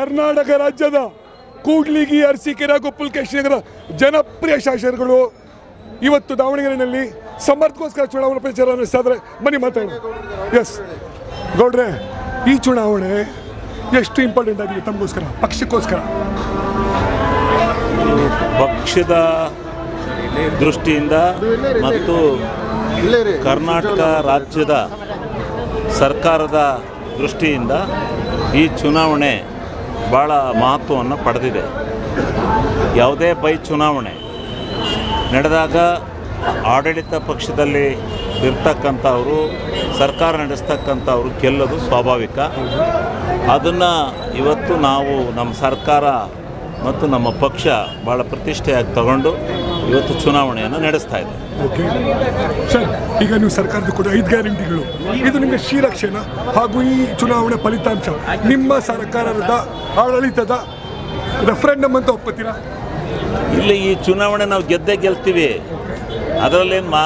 ಕರ್ನಾಟಕ ರಾಜ್ಯದ ಕೂಡ್ಲಿಗಿ, ಅರಸೀಕೆರೆ ಹಾಗೂ ಪುಲ್ಕೇಶಿನಗರ ಜನಪ್ರಿಯ ಶಾಸಕರು ಇವತ್ತು ದಾವಣಗೆರೆಯಲ್ಲಿ ಸಮರ್ಥಗೋಸ್ಕರ ಚುನಾವಣಾ ಪ್ರಚಾರ ನಡೆಸ್ತಾ ಇದ್ದಾರೆ. ಬನ್ನಿ ಮಾತಾಡೋಣ. ಎಸ್ ಗೌಡ್ರೆ, ಈ ಚುನಾವಣೆ ಎಷ್ಟು ಇಂಪಾರ್ಟೆಂಟ್ ಆಗಿದೆ ತಮಗೋಸ್ಕರ, ಪಕ್ಷಕ್ಕೋಸ್ಕರ? ಪಕ್ಷದ ದೃಷ್ಟಿಯಿಂದ ಮತ್ತು ಕರ್ನಾಟಕ ರಾಜ್ಯದ ಸರ್ಕಾರದ ದೃಷ್ಟಿಯಿಂದ ಈ ಚುನಾವಣೆ ಭಾಳ ಮಹತ್ವವನ್ನು ಪಡೆದಿದೆ. ಯಾವುದೇ ಚುನಾವಣೆ ನಡೆದಾಗ ಆಡಳಿತ ಪಕ್ಷದಲ್ಲಿ ಇರ್ತಕ್ಕಂಥವರು, ಸರ್ಕಾರ ನಡೆಸ್ತಕ್ಕಂಥವ್ರು ಗೆಲ್ಲೋದು ಸ್ವಾಭಾವಿಕ. ಅದನ್ನು ಇವತ್ತು ನಾವು ನಮ್ಮ ಸರ್ಕಾರ ಮತ್ತು ನಮ್ಮ ಪಕ್ಷ ಭಾಳ ಪ್ರತಿಷ್ಠೆಯಾಗಿ ತಗೊಂಡು ಇವತ್ತು ಚುನಾವಣೆಯನ್ನು ನಡೆಸ್ತಾ ಇದೆ. ಓಕೆ ಸರ್, ಈಗ ನೀವು ಸರ್ಕಾರದ ಕೂಡ 5 ಗ್ಯಾರಂಟಿಗಳು, ಇದು ನಿಮಗೆ ಶ್ರೀರಕ್ಷಣ ಹಾಗೂ ಈ ಚುನಾವಣೆ ಫಲಿತಾಂಶ ನಿಮ್ಮ ಸರ್ಕಾರದ ಆಡಳಿತದ ರೆಫರೆಂಡಮ್ ಅಂತ ಒಪ್ಕೋತೀರಾ? ಇಲ್ಲಿ ಈ ಚುನಾವಣೆ ನಾವು ಗೆಲ್ತೀವಿ, ಅದರಲ್ಲೇನು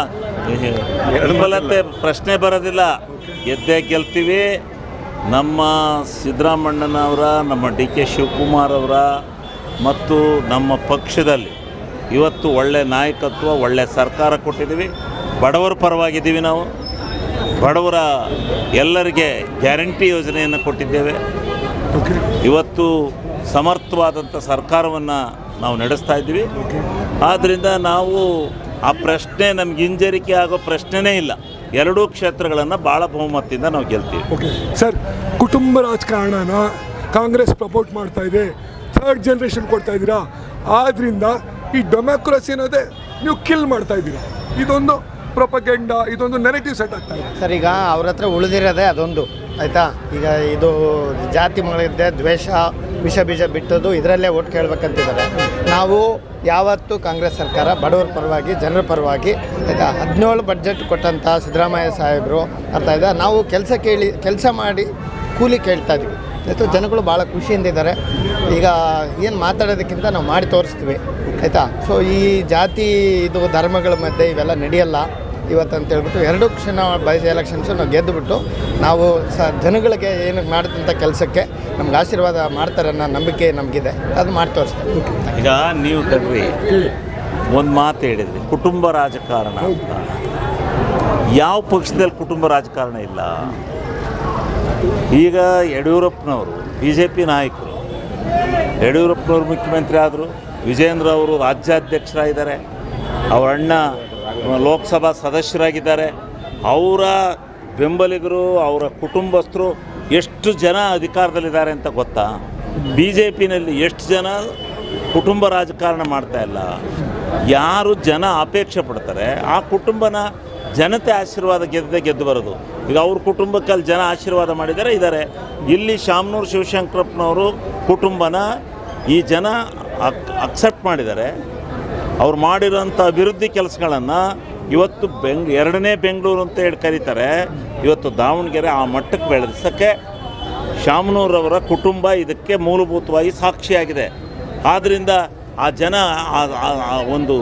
ದುರ್ಬಲತೆ ಪ್ರಶ್ನೆ ಬರೋದಿಲ್ಲ. ಗೆಲ್ತೀವಿ. ನಮ್ಮ ಸಿದ್ದರಾಮಣ್ಣನವರ, ನಮ್ಮ ಡಿ.ಕೆ. ಶಿವಕುಮಾರ್ ಅವರ ಮತ್ತು ನಮ್ಮ ಪಕ್ಷದಲ್ಲಿ ಇವತ್ತು ಒಳ್ಳೆ ನಾಯಕತ್ವ, ಒಳ್ಳೆ ಸರ್ಕಾರ ಕೊಟ್ಟಿದ್ದೀವಿ. ಬಡವರ ಪರವಾಗಿದ್ದೀವಿ. ನಾವು ಬಡವರ ಎಲ್ಲರಿಗೆ ಗ್ಯಾರಂಟಿ ಯೋಜನೆಯನ್ನು ಕೊಟ್ಟಿದ್ದೇವೆ. ಇವತ್ತು ಸಮರ್ಥವಾದಂಥ ಸರ್ಕಾರವನ್ನು ನಾವು ನಡೆಸ್ತಾ ಇದ್ದೀವಿ. ಆದ್ದರಿಂದ ನಾವು ಆ ಪ್ರಶ್ನೆ ನಮ್ಗೆ ಹಿಂಜರಿಕೆ ಆಗೋ ಪ್ರಶ್ನೆನೇ ಇಲ್ಲ. ಎರಡೂ ಕ್ಷೇತ್ರಗಳನ್ನು ಭಾಳ ಬಹುಮತದಿಂದ ನಾವು ಗೆಲ್ತೀವಿ. ಓಕೆ ಸರ್, ಕುಟುಂಬ ರಾಜಕಾರಣನ ಕಾಂಗ್ರೆಸ್ ಪ್ರಪೋರ್ಟ್ ಮಾಡ್ತಾ ಇದೆ, 3rd ಜನರೇಷನ್ ಕೊಡ್ತಾ ಇದ್ದೀರಾ. ಆದ್ದರಿಂದ ಈ ಡೆಮೋಕ್ರಸಿ ಅನ್ನೋದೇ ನೀವು ಕಿಲ್ ಮಾಡ್ತಾ ಇದ್ದೀರಾ. ಇದೊಂದು ಪ್ರೊಪಗೆಂಡಾ, ಇದೊಂದು ನೆಗೆಟಿವ್ ಸೆಟ್ ಆಗ್ತಾ ಇದೆ ಸರ್. ಈಗ ಅವ್ರ ಹತ್ರ ಉಳಿದಿರೋದೇ ಅದೊಂದು, ಆಯಿತಾ? ಈಗ ಇದು ಜಾತಿ ಮಗಳಿದ್ದೆ ದ್ವೇಷ, ವಿಷ ಬೀಜ ಬಿಟ್ಟದ್ದು, ಇದರಲ್ಲೇ ಓಟ್ ಕೇಳಬೇಕಂತಿದ್ದಾರೆ. ನಾವು ಯಾವತ್ತೂ ಕಾಂಗ್ರೆಸ್ ಸರ್ಕಾರ ಬಡವರ ಪರವಾಗಿ, ಜನರ ಪರವಾಗಿ, ಆಯಿತಾ? 17 ಬಡ್ಜೆಟ್ ಕೊಟ್ಟಂಥ ಸಿದ್ದರಾಮಯ್ಯ ಸಾಹೇಬರು ಅರ್ಥ ಇದೆ. ನಾವು ಕೆಲಸ ಮಾಡಿ ಕೂಲಿ ಕೇಳ್ತಾ ಇದ್ದೀವಿ. ಆಯಿತು, ಜನಗಳು ಭಾಳ ಖುಷಿಯಿಂದ ಇದ್ದಾರೆ. ಈಗ ಏನು ಮಾತಾಡೋದಕ್ಕಿಂತ ನಾವು ಮಾಡಿ ತೋರಿಸ್ತೀವಿ, ಆಯಿತಾ? ಸೊ ಈ ಜಾತಿ ಇದು ಧರ್ಮಗಳ ಮಧ್ಯೆ ಇವೆಲ್ಲ ನಡೆಯಲ್ಲ ಇವತ್ತು ಅಂತ ಹೇಳ್ಬಿಟ್ಟು 2 ಎಲೆಕ್ಷನ್ಸು ನಾವು ಗೆದ್ದುಬಿಟ್ಟು ನಾವು ಜನಗಳಿಗೆ ಏನು ಮಾಡಿದಂಥ ಕೆಲಸಕ್ಕೆ ನಮ್ಗೆ ಆಶೀರ್ವಾದ ಮಾಡ್ತಾರೆ ಅನ್ನೋ ನಂಬಿಕೆ ನಮಗಿದೆ. ಅದು ಮಾಡಿ ತೋರಿಸ್ತೀವಿ. ಈಗ ನೀವು ತಡ್ರಿ, ಒಂದು ಮಾತು ಹೇಳಿದ್ರಿ, ಕುಟುಂಬ ರಾಜಕಾರಣ ಅಂತ. ಯಾವ ಪಕ್ಷದಲ್ಲಿ ಕುಟುಂಬ ರಾಜಕಾರಣ ಇಲ್ಲ? ಈಗ ಯಡಿಯೂರಪ್ಪನವರು BJP ನಾಯಕರು, ಯಡಿಯೂರಪ್ಪನವರು ಮುಖ್ಯಮಂತ್ರಿ ಆದರು, ವಿಜೇಂದ್ರ ಅವರು ರಾಜ್ಯಾಧ್ಯಕ್ಷರಾಗಿದ್ದಾರೆ, ಅವರ ಅಣ್ಣ ಲೋಕಸಭಾ ಸದಸ್ಯರಾಗಿದ್ದಾರೆ. ಅವರ ಬೆಂಬಲಿಗರು, ಅವರ ಕುಟುಂಬಸ್ಥರು ಎಷ್ಟು ಜನ ಅಧಿಕಾರದಲ್ಲಿದ್ದಾರೆ ಅಂತ ಗೊತ್ತಾ? BJPನಲ್ಲಿ ಎಷ್ಟು ಜನ ಕುಟುಂಬ ರಾಜಕಾರಣ ಮಾಡ್ತಾ ಇಲ್ಲ. ಯಾರು ಜನ ಅಪೇಕ್ಷೆ ಪಡ್ತಾರೆ ಆ ಕುಟುಂಬನ ಜನತೆ ಆಶೀರ್ವಾದ ಗೆದ್ದು ಬರೋದು. ಈಗ ಅವ್ರ ಕುಟುಂಬಕ್ಕೆ ಅಲ್ಲಿ ಜನ ಆಶೀರ್ವಾದ ಇದ್ದಾರೆ. ಇಲ್ಲಿ ಶಾಮನೂರು ಶಿವಶಂಕರಪ್ಪನವರು ಕುಟುಂಬನ ಈ ಜನ ಅಕ್ಸೆಪ್ಟ್ ಮಾಡಿದ್ದಾರೆ. ಅವ್ರು ಮಾಡಿರೋಂಥ ಅಭಿವೃದ್ಧಿ ಕೆಲಸಗಳನ್ನು ಇವತ್ತು 2ನೇ ಬೆಂಗಳೂರು ಅಂತ ಹೇಳಿ ಕರೀತಾರೆ. ಇವತ್ತು ದಾವಣಗೆರೆ ಆ ಮಟ್ಟಕ್ಕೆ ಬೆಳೆಸೋಕ್ಕೆ ಶಾಮನೂರವರ ಕುಟುಂಬ ಇದಕ್ಕೆ ಮೂಲಭೂತವಾಗಿ ಸಾಕ್ಷಿಯಾಗಿದೆ. ಆದ್ದರಿಂದ ಆ ಜನ ಒಂದು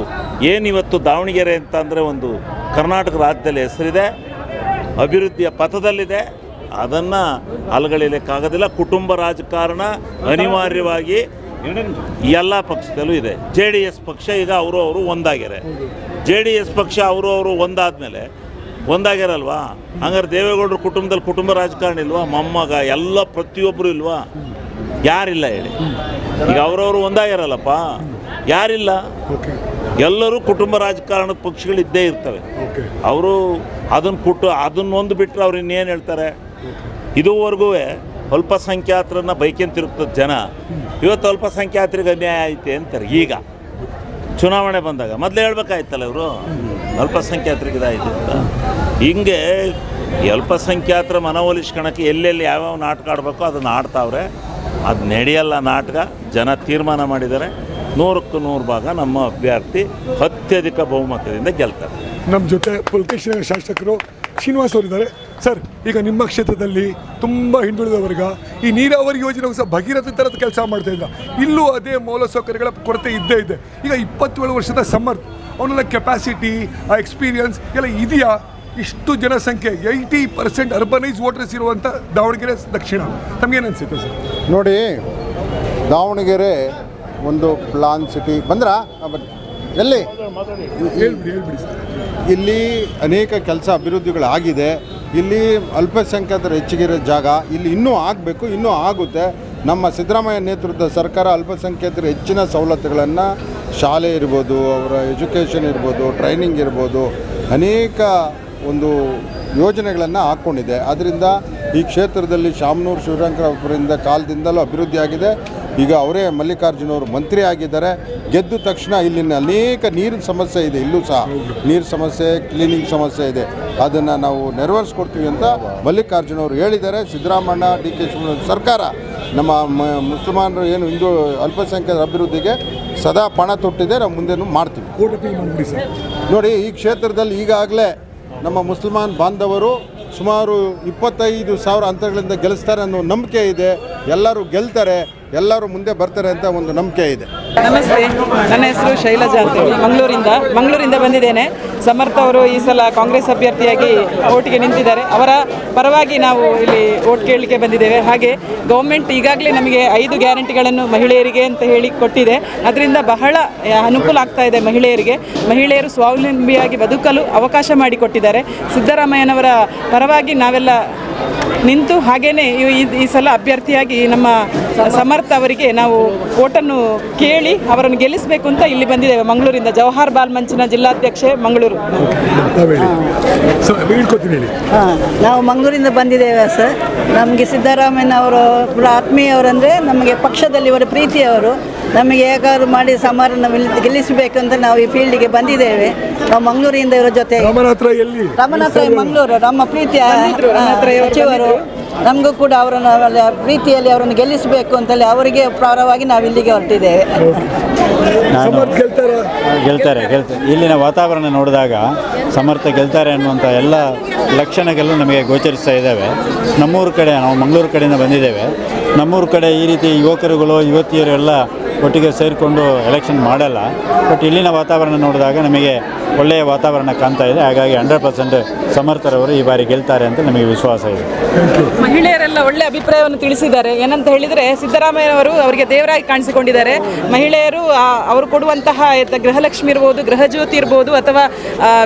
ಏನಿವತ್ತು ದಾವಣಗೆರೆ ಅಂತಂದರೆ ಒಂದು ಕರ್ನಾಟಕ ರಾಜ್ಯದಲ್ಲಿ ಹೆಸರಿದೆ, ಅಭಿವೃದ್ಧಿಯ ಪಥದಲ್ಲಿದೆ, ಅದನ್ನು ಅಲಗಲಿಯಕ್ಕಾಗೋದಿಲ್ಲ. ಕುಟುಂಬ ರಾಜಕಾರಣ ಅನಿವಾರ್ಯವಾಗಿ ಎಲ್ಲ ಪಕ್ಷದಲ್ಲೂ ಇದೆ. JDS ಪಕ್ಷ ಈಗ ಅವರು ಒಂದಾಗ್ಯಾರೆ. JDS ಪಕ್ಷ ಅವರು ಒಂದಾದಮೇಲೆ ಒಂದಾಗ್ಯಾರಲ್ವಾ? ಹಂಗಾರೆ ದೇವೇಗೌಡರ ಕುಟುಂಬದಲ್ಲಿ ಕುಟುಂಬ ರಾಜಕಾರಣ ಇಲ್ವಾ? ಮೊಮ್ಮಗ ಎಲ್ಲ ಪ್ರತಿಯೊಬ್ಬರು ಇಲ್ವಾ? ಯಾರಿಲ್ಲ ಹೇಳಿ? ಈಗ ಅವರವರು ಒಂದಾಗ್ಯಾರಲ್ಲಪ್ಪ, ಯಾರಿಲ್ಲ? ಎಲ್ಲರೂ ಕುಟುಂಬ ರಾಜಕಾರಣದ ಪಕ್ಷಗಳಿದ್ದೇ ಇರ್ತವೆ. ಅವರು ಅದನ್ನೊಂದು ಬಿಟ್ಟರೆ ಅವ್ರು ಇನ್ನೇನು ಹೇಳ್ತಾರೆ? ಇದುವರೆಗೂ ಅಲ್ಪಸಂಖ್ಯಾತರನ್ನು ಬೈಕೆಂತಿರುತ್ತದೆ ಜನ. ಇವತ್ತು ಅಲ್ಪಸಂಖ್ಯಾತರಿಗೆ ಅನ್ಯಾಯ ಐತೆ ಅಂತಾರೆ. ಈಗ ಚುನಾವಣೆ ಬಂದಾಗ ಮೊದಲೇ ಹೇಳ್ಬೇಕಾಯ್ತಲ್ಲ ಇವರು ಅಲ್ಪಸಂಖ್ಯಾತರಿಗೆ ಇದಾಯಿತು ಅಂತ. ಹಿಂಗೆ ಅಲ್ಪಸಂಖ್ಯಾತರ ಮನವೊಲಿಸ್ಕೊಳಕ್ಕೆ ಎಲ್ಲೆಲ್ಲಿ ಯಾವ್ಯಾವ ನಾಟಕ ಆಡಬೇಕೋ ಅದನ್ನು ಆಡ್ತಾವ್ರೆ. ಅದು ನಡೆಯಲ್ಲ ನಾಟಕ. ಜನ ತೀರ್ಮಾನ ಮಾಡಿದ್ದಾರೆ. 100ಕ್ಕೆ 100 ಭಾಗ ನಮ್ಮ ಅಭ್ಯರ್ಥಿ ಅತ್ಯಧಿಕ ಬಹುಮತದಿಂದ ಗೆಲ್ತಾರೆ. ನಮ್ಮ ಜೊತೆ ಪುಲ್ಕೇಶಿನಗರ ಶಾಸಕರು ಶ್ರೀನಿವಾಸ್ ಅವರಿದ್ದಾರೆ. ಸರ್, ಈಗ ನಿಮ್ಮ ಕ್ಷೇತ್ರದಲ್ಲಿ ತುಂಬ ಹಿಂದುಳಿದ ವರ್ಗ ಈ ನೀರಾವರಿ ಯೋಜನೆ ಸಹ ಭಗೀರಥ ಥರದ ಕೆಲಸ ಮಾಡ್ತಾ ಇಲ್ಲ. ಇಲ್ಲೂ ಅದೇ ಮೂಲಸೌಕರ್ಯಗಳ ಕೊರತೆ ಇದ್ದೇ ಇದೆ. ಈಗ 27 ವರ್ಷದ ಸಮರ್ಥ, ಅವನೆಲ್ಲ ಕೆಪಾಸಿಟಿ, ಆ ಎಕ್ಸ್ಪೀರಿಯನ್ಸ್ ಎಲ್ಲ ಇದೆಯಾ? ಇಷ್ಟು ಜನಸಂಖ್ಯೆ 80% ಅರ್ಬನೈಸ್ ವೋಟರ್ಸ್ ಇರುವಂಥ ದಾವಣಗೆರೆ ದಕ್ಷಿಣ, ತಮಗೇನು ಅನಿಸುತ್ತೆ ಸರ್? ನೋಡಿ, ದಾವಣಗೆರೆ ಒಂದು ಪ್ಲಾನ್ ಸಿಟಿ ಬಂದ್ರಾ ಎಲ್ಲಿ ಹೇಳ್ಬಿಡಿ ಸರ್. ಇಲ್ಲಿ ಅನೇಕ ಕೆಲಸ ಅಭಿವೃದ್ಧಿಗಳಾಗಿದೆ. ಇಲ್ಲಿ ಅಲ್ಪಸಂಖ್ಯಾತರ ಹೆಚ್ಚಿಗಿರೋ ಜಾಗ ಇಲ್ಲಿ ಇನ್ನೂ ಆಗಬೇಕು, ಇನ್ನೂ ಆಗುತ್ತೆ. ನಮ್ಮ ಸಿದ್ದರಾಮಯ್ಯ ನೇತೃತ್ವದ ಸರ್ಕಾರ ಅಲ್ಪಸಂಖ್ಯಾತರ ಹೆಚ್ಚಿನ ಸವಲತ್ತುಗಳನ್ನು, ಶಾಲೆ ಇರ್ಬೋದು, ಅವರ ಎಜುಕೇಷನ್ ಇರ್ಬೋದು, ಟ್ರೈನಿಂಗ್ ಇರ್ಬೋದು, ಅನೇಕ ಒಂದು ಯೋಜನೆಗಳನ್ನು ಹಾಕ್ಕೊಂಡಿದೆ. ಅದರಿಂದ ಈ ಕ್ಷೇತ್ರದಲ್ಲಿ ಶಾಮನೂರು ಶಿವಶಂಕರಪ್ಪರಿಂದ ಕಾಲದಿಂದಲೂ ಅಭಿವೃದ್ಧಿ ಆಗಿದೆ. ಈಗ ಅವರೇ ಮಲ್ಲಿಕಾರ್ಜುನ ಅವರು ಮಂತ್ರಿ ಆಗಿದ್ದಾರೆ. ಗೆದ್ದ ತಕ್ಷಣ ಇಲ್ಲಿನ ಅನೇಕ ನೀರಿನ ಸಮಸ್ಯೆ ಇದೆ, ಇಲ್ಲೂ ಸಹ ನೀರು ಸಮಸ್ಯೆ, ಕ್ಲೀನಿಂಗ್ ಸಮಸ್ಯೆ ಇದೆ. ಅದನ್ನು ನಾವು ನೆರವೇರಿಸ್ಕೊಡ್ತೀವಿ ಅಂತ ಮಲ್ಲಿಕಾರ್ಜುನ ಅವರು ಹೇಳಿದ್ದಾರೆ. ಸಿದ್ದರಾಮಣ್ಣ, ಡಿ ಕೆ ಶಿವಕುಮಾರ್ ಸರ್ಕಾರ ನಮ್ಮ ಮುಸಲ್ಮಾನರು ಏನು ಹಿಂದೂ ಅಲ್ಪಸಂಖ್ಯಾತರ ಅಭಿವೃದ್ಧಿಗೆ ಸದಾ ಪಣ ತೊಟ್ಟಿದೆ. ನಾವು ಮುಂದೆನೂ ಮಾಡ್ತೀವಿ. ಕೋರ್ಟ್ ಅಪೀಲ್ ಮಾಡಿಬಿಡಿ ಸರ್. ನೋಡಿ, ಈ ಕ್ಷೇತ್ರದಲ್ಲಿ ಈಗಾಗಲೇ ನಮ್ಮ ಮುಸಲ್ಮಾನ್ ಬಾಂಧವರು ಸುಮಾರು 25,000 ಅಂತರಗಳಿಂದ ಗೆಲ್ಲಿಸ್ತಾರೆ ಅನ್ನೋ ನಂಬಿಕೆ ಇದೆ. ಎಲ್ಲರೂ ಗೆಲ್ತಾರೆ, ಎಲ್ಲರೂ ಮುಂದೆ ಬರ್ತಾರೆ ಅಂತ ಒಂದು ನಂಬಿಕೆ ಇದೆ. ನಮಸ್ತೆ, ನನ್ನ ಹೆಸರು ಶೈಲಜಾ ಅಂತೇಳಿ ಮಂಗಳೂರಿಂದ ಬಂದಿದ್ದೇನೆ. ಸಮರ್ಥ ಅವರು ಈ ಸಲ ಕಾಂಗ್ರೆಸ್ ಅಭ್ಯರ್ಥಿಯಾಗಿ ಓಟಿಗೆ ನಿಂತಿದ್ದಾರೆ. ಅವರ ಪರವಾಗಿ ನಾವು ಇಲ್ಲಿ ಓಟ್ ಕೇಳಲಿಕ್ಕೆ ಬಂದಿದ್ದೇವೆ. ಹಾಗೆ ಗೌರ್ಮೆಂಟ್ ಈಗಾಗಲೇ ನಮಗೆ 5 ಗ್ಯಾರಂಟಿಗಳನ್ನು ಮಹಿಳೆಯರಿಗೆ ಅಂತ ಹೇಳಿ ಕೊಟ್ಟಿದೆ. ಅದರಿಂದ ಬಹಳ ಅನುಕೂಲ ಆಗ್ತಾ ಇದೆ ಮಹಿಳೆಯರು ಸ್ವಾವಲಂಬಿಯಾಗಿ ಬದುಕಲು ಅವಕಾಶ ಮಾಡಿಕೊಟ್ಟಿದ್ದಾರೆ. ಸಿದ್ದರಾಮಯ್ಯನವರ ಪರವಾಗಿ ನಾವೆಲ್ಲ ನಿಂತು ಹಾಗೇನೆ ಈ ಸಲ ಅಭ್ಯರ್ಥಿಯಾಗಿ ನಮ್ಮ ಸಮರ್ಥ ಅವರಿಗೆ ನಾವು ಓಟನ್ನು ಕೇಳಿ ಅವರನ್ನು ಗೆಲ್ಲಿಸಬೇಕು ಅಂತ ಇಲ್ಲಿ ಬಂದಿದ್ದೇವೆ. ಮಂಗಳೂರಿಂದ ಜವಾಹರ್ ಬಾಲ್ ಮಂಚಿನ ಜಿಲ್ಲಾಧ್ಯಕ್ಷೆ ಮಂಗಳೂರು. ನಾವು ಮಂಗಳೂರಿಂದ ಬಂದಿದ್ದೇವೆ ಸರ್. ನಮಗೆ ಸಿದ್ದರಾಮಯ್ಯನವರು ಆತ್ಮೀಯವರಂದರೆ ನಮಗೆ ಪಕ್ಷದಲ್ಲಿ ಅವರ ಪ್ರೀತಿಯವರು. ನಮಗೆ ಹೇಗಾದ್ರು ಮಾಡಿ ಸಮಾರಂಭ ಗೆಲ್ಲಿಸಬೇಕಂತ ನಾವು ಈ ಫೀಲ್ಡಿಗೆ ಬಂದಿದ್ದೇವೆ. ನಾವು ಮಂಗಳೂರಿಂದ ಇವರ ಜೊತೆ ರಮನಾಥ ಮಂಗಳೂರು ನಮ್ಮ ಪ್ರೀತಿಯ ಸಚಿವರು. ನಮಗೂ ಕೂಡ ಅವರನ್ನು ಪ್ರೀತಿಯಲ್ಲಿ ಅವರನ್ನು ಗೆಲ್ಲಿಸಬೇಕು ಅಂತೇಳಿ ಅವರಿಗೆ ಪರವಾಗಿ ನಾವು ಇಲ್ಲಿಗೆ ಹೊರಟಿದ್ದೇವೆ. ಗೆಲ್ತಾರೆ. ಇಲ್ಲಿನ ವಾತಾವರಣ ನೋಡಿದಾಗ ಸಮರ್ಥ ಗೆಲ್ತಾರೆ ಅನ್ನುವಂಥ ಎಲ್ಲ ಲಕ್ಷಣಗಳು ನಮಗೆ ಗೋಚರಿಸ್ತಾ ಇದ್ದಾವೆ. ನಮ್ಮೂರ ಕಡೆ, ನಾವು ಮಂಗಳೂರು ಕಡೆಯಿಂದ ಬಂದಿದ್ದೇವೆ. ನಮ್ಮೂರ ಕಡೆ ಈ ರೀತಿ ಯುವಕರುಗಳು ಯುವತಿಯರು ಎಲ್ಲ ಒಟ್ಟಿಗೆ ಸೇರಿಕೊಂಡು ಎಲೆಕ್ಷನ್ ಮಾಡಲ್ಲ. ಬಟ್ ಇಲ್ಲಿನ ವಾತಾವರಣ ನೋಡಿದಾಗ ನಮಗೆ ಒಳ್ಳೆಯ ವಾತಾವರಣ ಕಾಣ್ತಾ ಇದೆ. ಹಾಗಾಗಿ 100% ಸಮರ್ಥರವರು ಈ ಬಾರಿ ಗೆಲ್ತಾರೆ ಅಂತ ನಮಗೆ ವಿಶ್ವಾಸ ಇದೆ. ಮಹಿಳೆಯರೆಲ್ಲ ಒಳ್ಳೆ ಅಭಿಪ್ರಾಯವನ್ನು ತಿಳಿಸಿದ್ದಾರೆ. ಏನಂತ ಹೇಳಿದರೆ ಸಿದ್ದರಾಮಯ್ಯನವರು ಅವರಿಗೆ ದೇವರಾಗಿ ಕಾಣಿಸಿಕೊಂಡಿದ್ದಾರೆ. ಮಹಿಳೆಯರು ಅವರು ಕೊಡುವಂತಹ ಗೃಹಲಕ್ಷ್ಮಿ ಇರ್ಬೋದು, ಗೃಹಜ್ಯೋತಿ ಇರ್ಬೋದು, ಅಥವಾ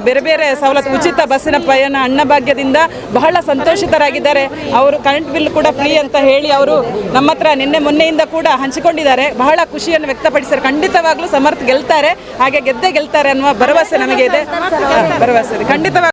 ಬೇರೆ ಬೇರೆ ಸವಲತ್ತು, ಉಚಿತ ಬಸ್ಸಿನ ಪಯಣ, ಅನ್ನಭಾಗ್ಯದಿಂದ ಬಹಳ ಸಂತೋಷಿತರಾಗಿದ್ದಾರೆ. ಅವರು ಕರೆಂಟ್ ಬಿಲ್ ಕೂಡ ಫ್ರೀ ಅಂತ ಹೇಳಿ ಅವರು ನಮ್ಮ ಹತ್ರ ಮೊನ್ನೆಯಿಂದ ಕೂಡ ಹಂಚಿಕೊಂಡಿದ್ದಾರೆ. ಬಹಳ ಖುಷಿಯನ್ನು ವ್ಯಕ್ತಪಡಿಸಿದ್ದಾರೆ. ಖಂಡಿತವಾಗ್ಲೂ ಸಮರ್ಥ ಗೆಲ್ತಾರೆ, ಹಾಗೆ ಗೆದ್ದೇ ಗೆಲ್ತಾರೆ ಅನ್ನುವ ಭರವಸೆ ನಮಗೆ ಇದೆ. ಖಂಡಿತವಾಗಿ